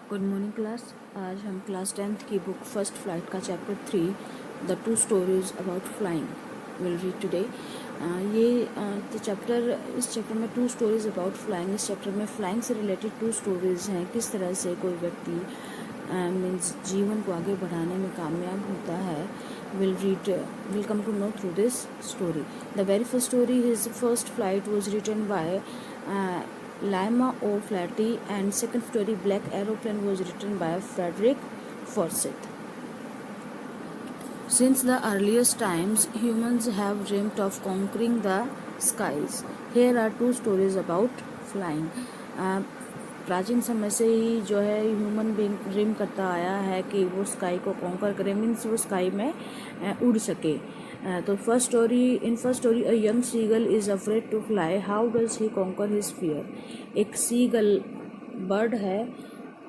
Good morning class. आज हम class 10th की बुक फर्स्ट फ्लाइट का chapter 3 the two stories about flying will read today. इस chapter में टू स्टोरीज अबाउट फ्लाइंग। इस chapter में फ्लाइंग से रिलेटेड टू स्टोरीज हैं, किस तरह से कोई व्यक्ति मीन्स जीवन को आगे बढ़ाने में कामयाब होता है। We'll come to know through this story. The very first story, his first flight was written by Lima O'Flaherty, and second story Black Aeroplane was written by Frederick Forsyth. Since the earliest times, humans have dreamt of conquering the skies. Here are two stories about flying. प्राचीन समय से ही जो है human being dream करता आया है कि वो स्काई को कॉन्कर करे, मीन्स वो स्काई में उड़ सके। तो first story a young seagull is afraid to fly, how does he conquer his fear. एक सीगल बर्ड है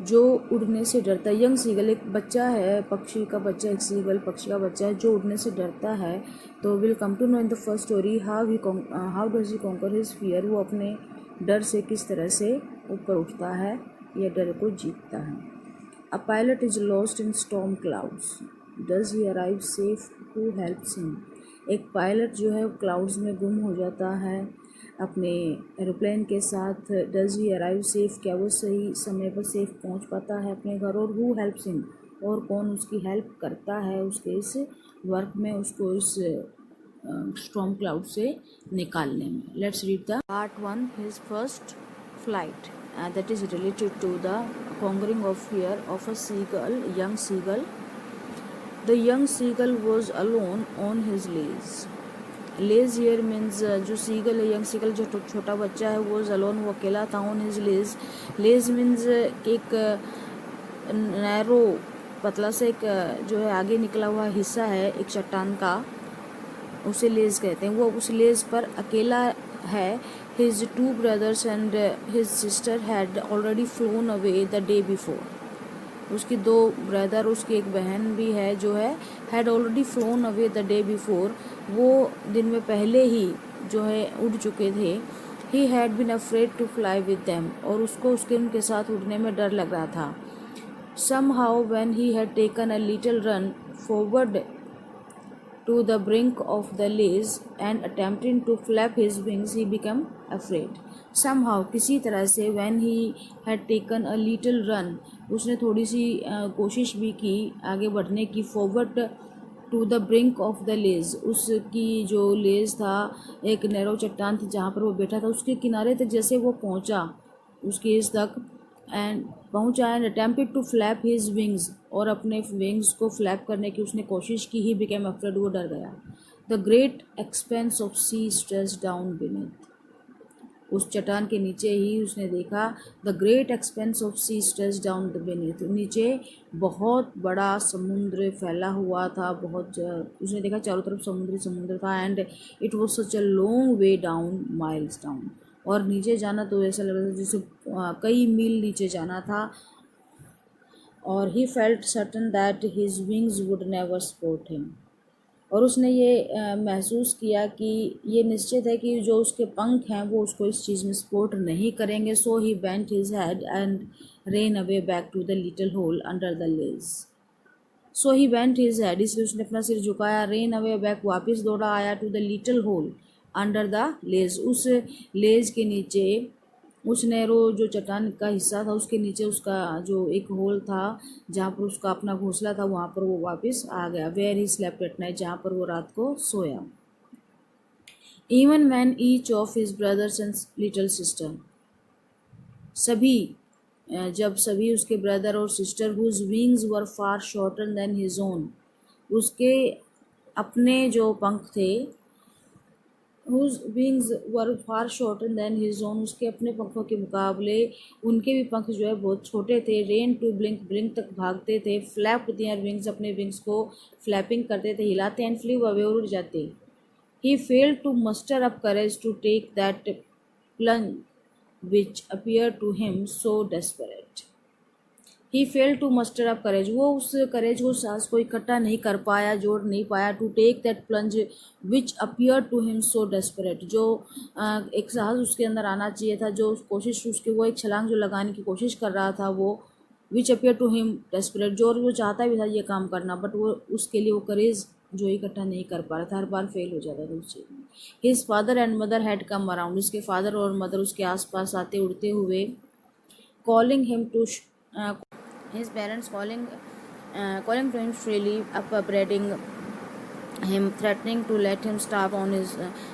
जो उड़ने से डरता है। यंग सीगल एक बच्चा है, पक्षी का बच्चा, एक सीगल पक्षी का बच्चा है जो उड़ने से डरता है। तो we'll come to know in the first story how does he conquer his fear. वो अपने डर से किस तरह से ऊपर उठता है या डर को जीतता है। A pilot is lost in storm clouds, does he arrive safe, who helps him. एक पायलट जो है क्लाउड्स में गुम हो जाता है अपने एरोप्लेन के साथ। डज ही अराइव सेफ, क्या वो सही समय पर सेफ पहुंच पाता है अपने घर। और हु हेल्प्स हिम, और कौन उसकी हेल्प करता है उसके इस वर्क में, उसको इस स्टॉर्म क्लाउड से निकालने में। Let's read the part 1, his first flight, that is related to the conquering of fear of a seagull, young seagull. The young seagull was alone on his lays. Ledge here means जो seagull है, young seagull जो छोटा बच्चा है, वो alone, वो अकेला था, on his lays. Ledge means एक नैरो, पतला से एक जो है आगे निकला हुआ हिस्सा है एक चट्टान का, उसे लेज कहते हैं। वो उस लेज पर अकेला है। His two brothers and his sister had already phloem away the day before. उसकी दो ब्रदर, उसकी एक बहन भी है जो है had already phloem away the day before, वो दिन में पहले ही जो है उड़ चुके थे। He had been afraid to fly with them, और उसको उनके साथ उड़ने में डर लग रहा था। somehow when he had taken a little run forward to the brink of the lays and attempting to flap his wings, he became afraid. Somehow, किसी तरह से, when he had taken a little run, उसने थोड़ी सी कोशिश भी की आगे बढ़ने की, forward to the brink of the lays, उसकी जो लेज था एक नैरो चट्टान थी जहाँ पर वो बैठा था, उसके किनारे तक जैसे वो पहुँचा, उसके इस तक एंड पहुंचा, and attempted to flap his wings, और अपने विंग्स को फ्लैप करने की उसने कोशिश की। ही बिकेम अफ्रेड, वो डर गया। The great expanse of sea stretch down beneath, उस चट्टान के नीचे ही उसने देखा। The great expanse of sea stretch down beneath, नीचे बहुत बड़ा समुद्र फैला हुआ था, बहुत उसने देखा चारों तरफ समुद्र था। And it was such a long way down, miles down, और नीचे जाना तो ऐसा लग रहा था जैसे कई मील नीचे जाना था। और he felt certain that his wings would never support him, और उसने ये महसूस किया कि ये निश्चित है कि जो उसके पंख हैं वो उसको इस चीज़ में सपोर्ट नहीं करेंगे। So he bent his head and ran away back to the little hole under the ledge. So he bent his head, इसलिए उसने अपना सिर झुकाया। रेन अवे बैक, वापस दौड़ा आया, to the little hole under the ledge, उस ledge के नीचे, उस नैरो जो चट्टान का हिस्सा था उसके नीचे उसका जो एक होल था जहाँ पर उसका अपना घोंसला था, वहाँ पर वो वापस आ गया। Where he slept at night, जहाँ पर वो रात को सोया। Even when each of his brothers and little sister, जब सभी उसके ब्रदर और sister, whose wings were far shorter than his own, उसके अपने जो पंख थे, whose wings were far shorter than his own, उसके अपने पंखों के मुकाबले उनके भी पंख जो है बहुत छोटे थे। रेन टू ब्लिंक, ब्लिंक तक भागते थे। फ्लैप देयर विंग्स, अपने विंग्स को फ्लैपिंग करते थे, हिलाते। एंड फ्ली अवे, उड़ जाते। He failed to muster up courage to take that plunge which appear to him so desperate. He fail to muster up courage, वो उस करेज को, साहस को इकट्ठा नहीं कर पाया, जोड़ नहीं पाया। To take that plunge which appear to him so desperate, जो एक साहस उसके अंदर आना चाहिए था, जो कोशिश उसकी, वो एक छलांग जो लगाने की कोशिश कर रहा था, वो विच अपियर टू हिम डेस्परेट, जो और वो चाहता भी था ये काम करना, बट वो उसके लिए वो करेज जो इकट्ठा नहीं कर पा रहा था, हर बार फेल हो जाता था उस चीज़ में। His father and mother had come around, उसके फादर और मदर उसके आसपास आते उड़ते हुए, calling him to his parents calling to him shrilly, upbraiding him, threatening to let him starve on his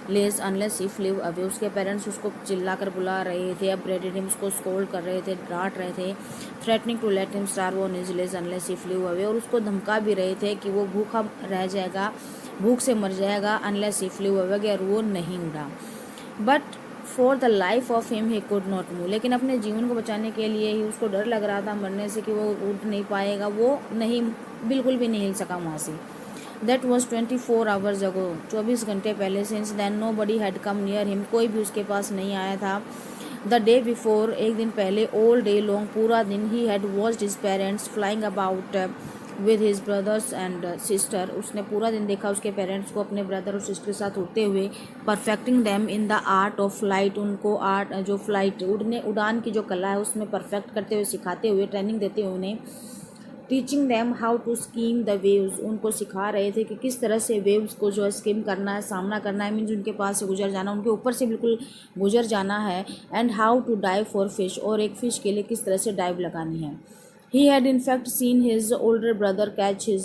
legs unless he flew away. उसके parents उसको चिल्ला कर बुला रहे थे, upbraided him, उसको स्कोल्ड कर रहे थे, डांट रहे थे, threatening to let him starve on his legs unless he flew away, और उसको धमका भी रहे थे कि वो भूखा रह जाएगा, भूख से मर जाएगा, unless he flew away, अगर वो नहीं उड़ा। But for the life of him he could not move, लेकिन अपने जीवन को बचाने के लिए ही उसको डर लग रहा था मरने से कि वो उठ नहीं पाएगा, वो नहीं, बिल्कुल भी नहीं हिल सका वहाँ से। दैट वॉज 24 आवर्स अगो, 24 घंटे पहले। Since then nobody had come near him, कोई भी उसके पास नहीं आया था। द डे बिफोर, एक दिन पहले, ऑल डे लॉन्ग, पूरा दिन, he had watched his parents flying about with his brothers and sister, उसने पूरा दिन देखा उसके पेरेंट्स को अपने ब्रदर और सिस्टर के साथ उड़ते हुए, perfecting them in the art of flight, उनको आर्ट जो फ्लाइट उड़ान की जो कला है उसमें परफेक्ट करते हुए, सिखाते हुए, ट्रेनिंग देते हुए उन्हें। Teaching them how to skim the waves, उनको सिखा रहे थे कि किस तरह से वेव्स को जो है स्कीम करना है, सामना करना है, मीन्स उनके पास से गुजर जाना, उनके ऊपर से बिल्कुल गुजर जाना है। And how to dive for fish, और एक फ़िश के लिए किस तरह से डाइव लगानी है। He had in fact seen his older brother catch his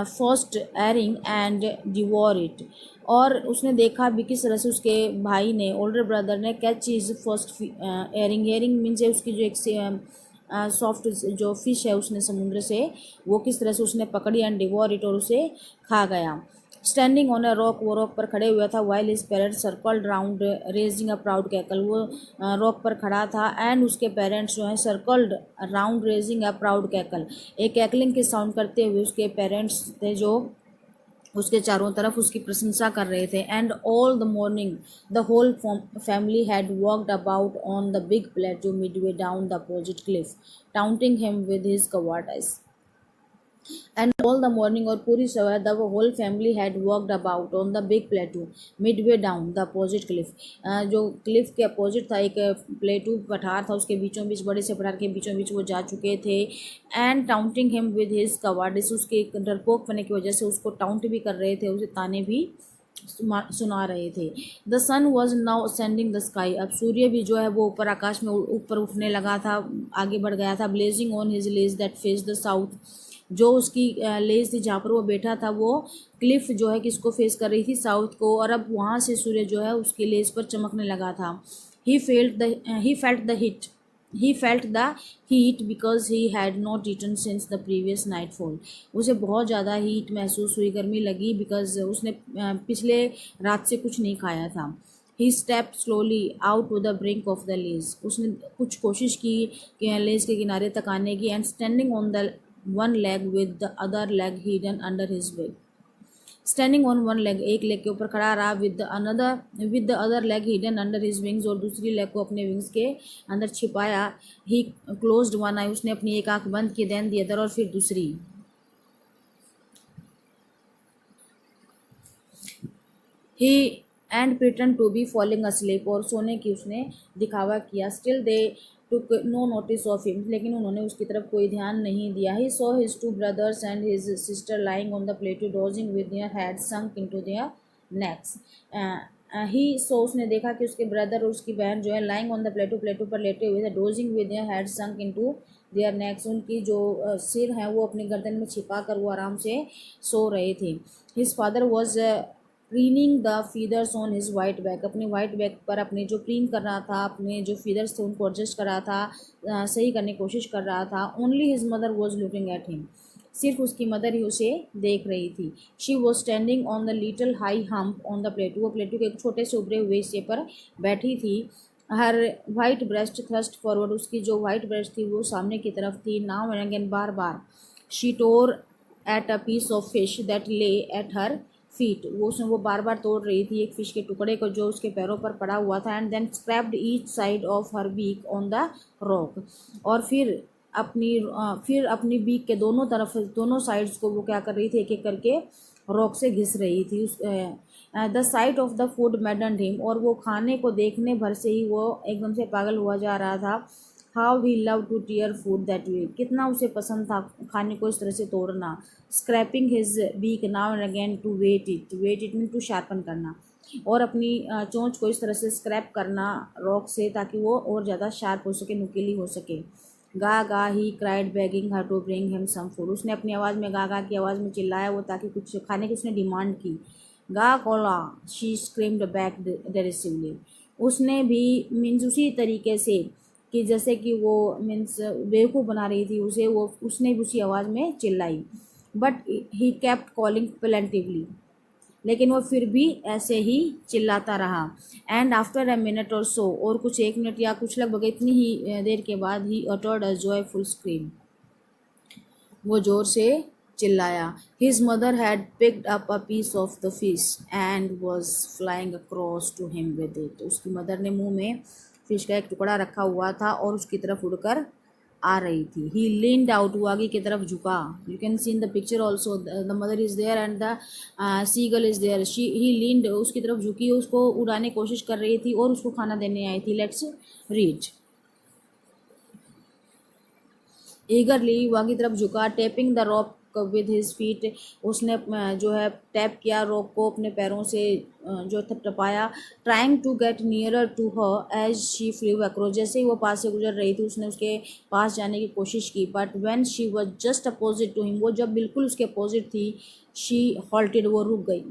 first herring and devour it, और उसने देखा भी किस तरह से उसके भाई ने, ओल्डर ब्रदर ने, catch his first herring, herring means है उसकी जो एक सॉफ्ट जो फिश है उसने समुद्र से, वो किस तरह से उसने पकड़ी, एंड डिवोर इट, और उसे खा गया। स्टैंडिंग ऑन अ रॉक, वो रॉक पर खड़े हुआ था। While his parents circled round raising a proud cackle, वो रॉक पर खड़ा था, एंड उसके पेरेंट्स जो हैं circled round raising a proud cackle, एक कैकलिंग के साउंड करते हुए उसके पेरेंट्स थे जो उसके चारों तरफ उसकी प्रशंसा कर रहे थे। And all the morning the whole family had walked about on the big plateau midway down the opposite cliff, taunting him with his cowardice. And all the morning, और पूरी सवेर, the whole family had walked about on the big plateau midway down the opposite cliff, जो cliff के opposite था एक प्लेटू पठार था, उसके बीचों बीच, बड़े से पठार के बीचों बीच वो जा चुके थे। एंड टाउंटिंग हिम विद हिज कवार्डिस, उसके डरपोक होने की वजह से उसको टाउंट भी कर रहे थे, उसे ताने भी सुना रहे थे। The sun was now ascending the sky, अब सूर्य भी जो है वो ऊपर आकाश में ऊपर उठने लगा था, आगे बढ़ गया था। Blazing on his ledge that face the south, जो उसकी लेज थी जहाँ पर वो बैठा था, वो क्लिफ जो है किसको फेस कर रही थी, साउथ को, और अब वहाँ से सूर्य जो है उसकी लेज पर चमकने लगा था। He felt the heat because he had not eaten since the previous nightfall, उसे बहुत ज़्यादा हीट महसूस हुई, गर्मी लगी, बिकॉज उसने पिछले रात से कुछ नहीं खाया था। He step slowly out to the brink of the ledge, उसने कुछ कोशिश की कि लेज के किनारे तक आने की। And standing on the one leg with the other leg hidden under his wing, standing on one leg, एक लेग के ऊपर खड़ा रहा, with the other leg hidden under his wings, और दूसरी लेग को अपने विंग्स के अंदर छिपाया। ही क्लोज्ड वन आई, उसने अपनी एक आंख बंद की, देन दी अदर, और फिर दूसरी। He and pretend to be falling asleep, और सोने की उसने दिखावा किया। Still they took no notice of him, लेकिन उन्होंने उसकी तरफ कोई ध्यान नहीं दिया। He saw his two brothers and his sister lying on the plateau dozing with their head sunk into their necks. He saw, उसने देखा कि उसके ब्रदर और उसकी बहन जो है लाइंग ऑन द प्लेटू, प्लेटू पर लेटे हुए थे, dosing with their head sunk into their next, उनकी जो सिर है वो अपनी गर्दन में छिपा कर वो आराम से सो रहे थे। His father was preening the feathers on his white back, अपने वाइट बैक पर अपने जो प्रीन कर रहा था, अपने जो फीदर्स थे उनको एडजस्ट कर रहा था, सही करने की कोशिश कर रहा था। Only his mother was looking at him, सिर्फ उसकी मदर ही उसे देख रही थी। She was standing on the little high hump on the प्लेटू, वो प्लेटू के एक छोटे से उभरे हुए हिस्से पर बैठी थी। हर वाइट ब्रेस्ट थ्रस्ट फॉरवर्ड, उसकी जो वाइट ब्रेस्ट थी वो सामने की तरफ थी। नाउ एंड अगेन, बार बार। She tore at a piece of fish that lay at her feet, वो बार बार तोड़ रही थी एक फिश के टुकड़े को जो उसके पैरों पर पड़ा हुआ था। And then scraped each side of her beak on the rock, और फिर अपनी बीक के दोनों तरफ, दोनों साइड्स को वो क्या कर रही थी, एक एक करके रॉक से घिस रही थी। The site of the food मैडन्ड him, और वो खाने को देखने भर से ही वो एकदम से पागल हुआ जा रहा था। How he love to tear food that way, कितना उसे पसंद था खाने को इस तरह से तोड़ना। Scraping his beak now and again to whet it mean to sharpen करना, और अपनी चोंच को इस तरह से स्क्रैप करना रॉक से, ताकि वो और ज़्यादा शार्प हो सके, नुकीली हो सके। गा गा he cried begging her to bring him some food, उसने अपनी आवाज़ में गा गा की आवाज़ में चिल्लाया वो, ताकि कुछ खाने की उसने डिमांड की। गा कोला शी स्क्रीम्ड बैक डेरिसिवली, उसने भी मीन्स उसी तरीके से कि जैसे कि वो मीन्स बेवकूफ़ बना रही थी उसे, वो उसने भी उसी आवाज़ में चिल्लाई। But he kept calling plaintively, लेकिन वो फिर भी ऐसे ही चिल्लाता रहा। एंड आफ्टर अ मिनट और सो, और कुछ 1 मिनट या कुछ लगभग इतनी ही देर के बाद ही अटर्ड अ जॉयफुल स्क्रीम, वो जोर से चिल्लाया। His mother had picked up a piece of the fish and was flying across to him with it, उसकी मदर ने मुंह में फिश का एक टुकड़ा रखा हुआ था और उसकी तरफ उड़कर आ रही थी। ही लीन्ड आउट, वो आगे की तरफ झुका। You can see in the picture also the mother is there and the seagull is there. He leaned, उसकी तरफ झुकी, उसको उड़ाने की कोशिश कर रही थी और उसको खाना देने आई थी। Let's read. ईगरली वहाँ की तरफ झुका, tapping the rock with his feet, उसने जो है टैप किया रॉक को अपने पैरों से, जो थपथपाया। Trying to get nearer to her as she flew across, जैसे ही वो पास से गुजर रही थी उसने उसके पास जाने की कोशिश की। But when she was just opposite to him, वो जब बिल्कुल उसके अपोजिट थी, शी हॉल्टेड, वो रुक गई।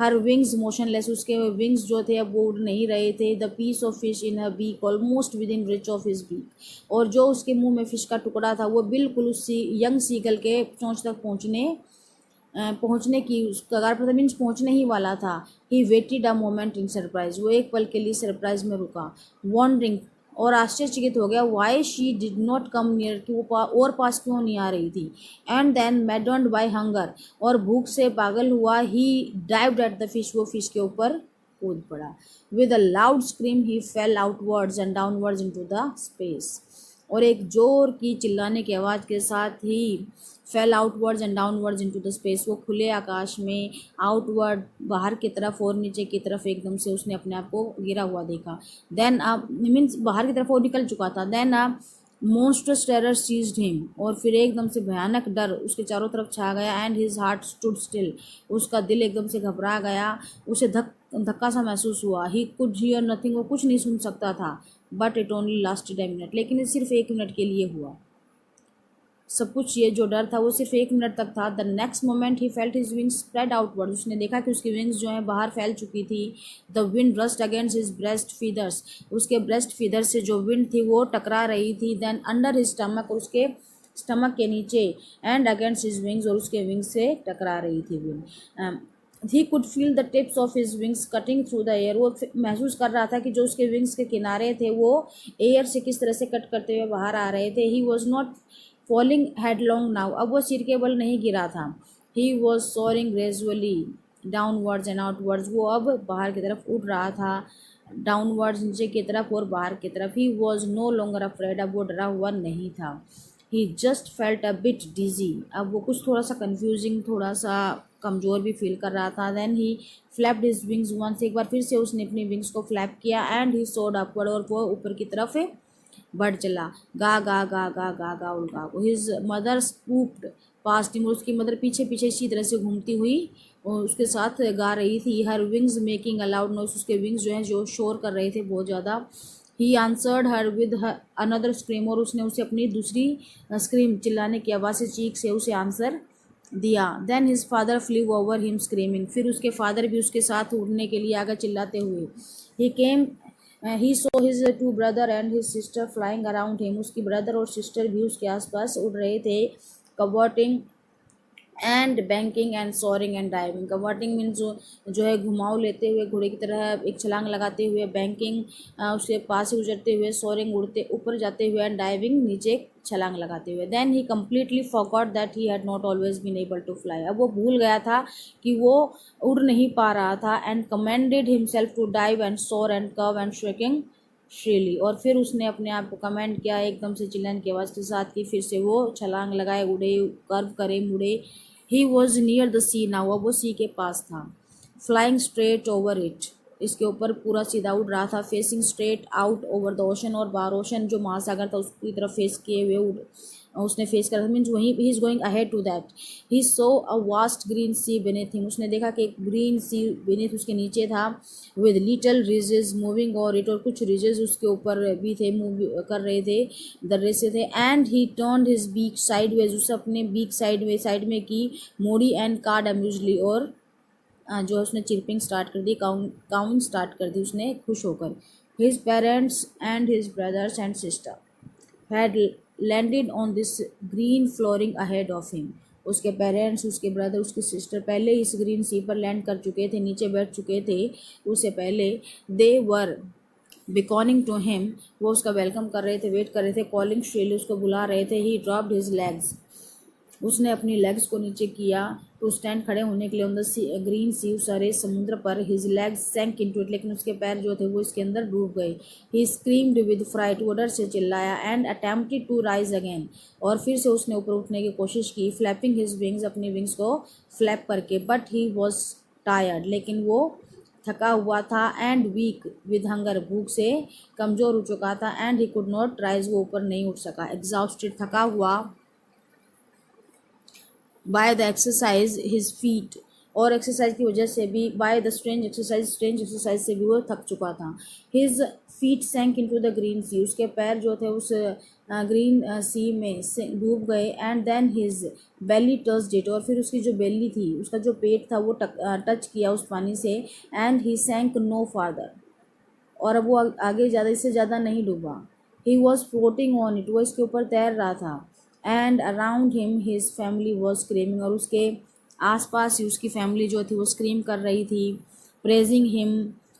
हर विंग्स मोशनलेस, उसके विंग्स जो थे अब वो उड़ नहीं रहे थे। The piece of fish in her beak almost within reach of his beak, और जो उसके मुंह में फिश का टुकड़ा था वो बिल्कुल उस यंग सीगल के चोंच तक पहुंचने की उस कगार पर, मीन्स पहुंचने ही वाला था। He waited a moment in surprise, वो एक पल के लिए सरप्राइज में रुका। वॉन्डरिंग, और आश्चर्यचकित हो गया। Why she did not come near, कि वो और पास क्यों नहीं आ रही थी। And then maddened by hunger, और भूख से पागल हुआ, he dived at the fish, वो फिश के ऊपर कूद पड़ा। With a loud scream he fell outwards and downwards into the space, और एक जोर की चिल्लाने की आवाज़ के साथ he fell outwards and downwards into the space, वो खुले आकाश में आउटवर्ड बाहर की तरफ और नीचे की तरफ एकदम से उसने अपने आप को गिरा हुआ देखा। देन मीन्स बाहर की तरफ वो निकल चुका था। देन मोन्स्ट्रस टेरर सीज्ड हिम, और फिर एकदम से भयानक डर उसके चारों तरफ छा गया। And his heart stood still, उसका दिल एकदम से घबरा गया, उसे धक्का सा महसूस हुआ। ही कुड हियर नथिंग, वो कुछ नहीं सुन सकता था। But it only lasted a minute, लेकिन ये सिर्फ 1 मिनट के लिए हुआ। सब कुछ, ये जो डर था वो सिर्फ 1 मिनट तक था। The next moment he felt his wings spread outward, उसने देखा कि उसकी विंग्स जो हैं बाहर फैल चुकी थी। The wind rust against his breast feathers, उसके ब्रेस्ट फीदर से जो विंड थी वो टकरा रही थी। देन अंडर हिज स्टमक, और उसके स्टमक के नीचे। एंड अगेंस्ट हिज विंग्स, और उसके विंग्स से टकरा रही थी wind. He could feel the tips of his wings cutting through the air, वो महसूस कर रहा था कि जो उसके विंग्स के किनारे थे वो एयर से किस तरह से कट करते हुए बाहर आ रहे थे। He was not falling headlong now, अब वो सिर के बल नहीं गिरा था। He was soaring gradually downwards and outwards, वो अब बाहर की तरफ उड़ रहा था, डाउनवर्ड्स नीचे की तरफ और बाहर की तरफ। He was no longer afraid, अब वो डरा हुआ नहीं था। He just felt a bit dizzy, अब वो कुछ थोड़ा सा कन्फ्यूजिंग, थोड़ा सा कमज़ोर भी फील कर रहा था। Then he flapped his wings once, एक बार फिर से उसने अपनी विंग्स को फ्लैप किया। एंड ही सोड अपवर्ड, और वो ऊपर की तरफ बढ़ चला। गा गा गा गा गा गा उड़गा, हिज मदर स्पूप्ड पास्ट हिम, उसकी मदर पीछे पीछे इसी तरह से घूमती हुई और उसके साथ गा रही थी। हर wings making a loud noise, उसके विंग्स जो हैं जो शोर कर रहे थे बहुत ज़्यादा। He answered her with another scream, और उसने उसे अपनी दूसरी स्क्रीम, चिल्लाने की आवाज़ से, चीख से उसे आंसर दिया। Then his father flew over him screaming, फिर उसके फादर भी उसके साथ उड़ने के लिए आगे चिल्लाते हुए। He came he saw his two brother and his sister flying around him, उसकी ब्रदर और सिस्टर भी उसके आसपास उड़ रहे थे। Curveting and banking and soaring and diving, curveting means जो है घुमाव लेते हुए घोड़े की तरह एक छलांग लगाते हुए, बैंकिंग उसके पास से गुजरते हुए, सोरिंग उड़ते ऊपर जाते हुए, एंड डाइविंग नीचे छलांग लगाते हुए। Then he completely forgot that he had not always been able to fly, अब वो भूल गया था कि वो उड़ नहीं पा रहा था। And commanded himself to dive and soar and curve and shrieking shrilly, और फिर उसने अपने आप को कमेंट किया एकदम से चिल्लाने की आवाज़ के साथ कि फिर से वो छलांग लगाए, उड़े, कर्व करे, मुड़े। He was near the sea now, अब वो सी के पास था। फ्लाइंग स्ट्रेट ओवर इट, इसके ऊपर पूरा सीधा उड़ रहा था, facing straight out over the ocean, और बाहर ओशन जो महासागर था उसकी तरफ फेस किए हुए उसने फेस करा था, मीन्स वहीं he is going ahead to that. He saw a vast green sea beneath him, उसने देखा कि एक ग्रीन सी beneath उसके नीचे था, विद लिटिल रिजेस मूविंग और इट, और कुछ रिजेस उसके ऊपर भी थे, मूव कर रहे थे, दर्रे से थे। And he turned his beak sideways, उसने अपने बीक साइड में की मोड़ी, एंड कार्ड अम्यूजली, और जो उसने चिरपिंग स्टार्ट कर दी, काउंट स्टार्ट कर दी उसने खुश होकर। His parents and his brothers and sister had landed on this green flooring ahead of him, उसके पेरेंट्स, उसके ब्रदर, उसकी सिस्टर पहले इस ग्रीन सी पर लैंड कर चुके थे, नीचे बैठ चुके थे उससे पहले। दे वर बिकॉनिंग टू हिम, वो उसका वेलकम कर रहे थे, वेट कर रहे थे, कॉलिंग श्रीली, उसको बुला रहे थे। ही ड्रॉप्ड हिज लेग्स, उसने अपनी लेग्स को नीचे किया टू स्टैंड, खड़े होने के लिए, ऑन द सी ग्रीन सी, उस सारे समुद्र पर। हिज लेग्स सैंक इनटू इट, लेकिन उसके पैर जो थे वो इसके अंदर डूब गए। ही स्क्रीम्ड विद फ्राइट, वो डर से चिल्लाया, and attempted to rise again, और फिर से उसने ऊपर उठने की कोशिश की, फ्लैपिंग हिज विंग्स, अपनी विंग्स को फ्लैप करके। बट ही वॉज टायर्ड, लेकिन वो थका हुआ था, एंड वीक विद हंगर, भूख से कमज़ोर हो चुका था, and he could not rise, वो ऊपर नहीं उठ सका। एग्जॉस्टेड, थका हुआ, by the exercise his feet, और एक्सरसाइज की वजह से भी, बाय द स्ट्रेंज एक्सरसाइज से भी वो थक चुका था। His feet sank into the green sea, उसके पैर जो थे उस ग्रीन सी में डूब गए। And then his belly touched it, और फिर उसकी जो बेली थी, उसका जो पेट था वो टच किया उस पानी से। एंड ही सैंक नो फार्दर, और अब वो आगे ज़्यादा, इससे ज़्यादा नहीं डूबा। He was floating on it, वो इसके ऊपर तैर रहा था। And around him his family was screaming, और उसके आसपास ही उसकी फैमिली जो थी वो स्क्रीम कर रही थी, प्रेजिंग हिम,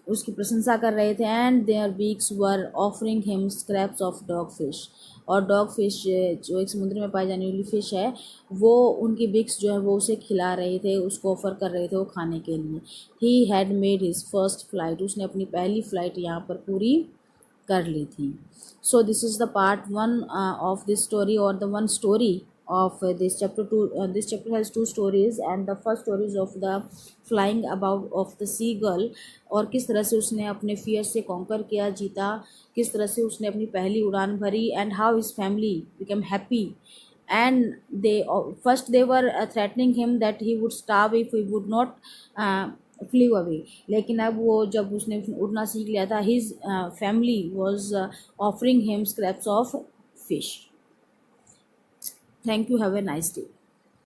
उसकी प्रशंसा कर रहे थे। And their beaks were offering him scraps of dogfish, और डॉग फिश जो एक समुद्र में पाई जाने वाली फिश है, वो उनकी बिक्स जो है वो उसे खिला रहे थे, उसको ऑफर कर रहे थे वो खाने के लिए। He had made his first flight, उसने अपनी पहली फ़्लाइट यहाँ पर पूरी कर ली थी। So this is the part one of this story, और the one story of this chapter two. This chapter has two stories, and the first story is of the flying about of the seagull, और किस तरह से उसने अपने fear से conquer किया, जीता, किस तरह से उसने अपनी पहली उड़ान भरी, and how his family become happy. And they first they were threatening him that he would starve if he would not flee away, लेकिन अब वो जब उसने उड़ना सीख लिया था, his family was offering him scraps of fish. Thank you. Have a nice day.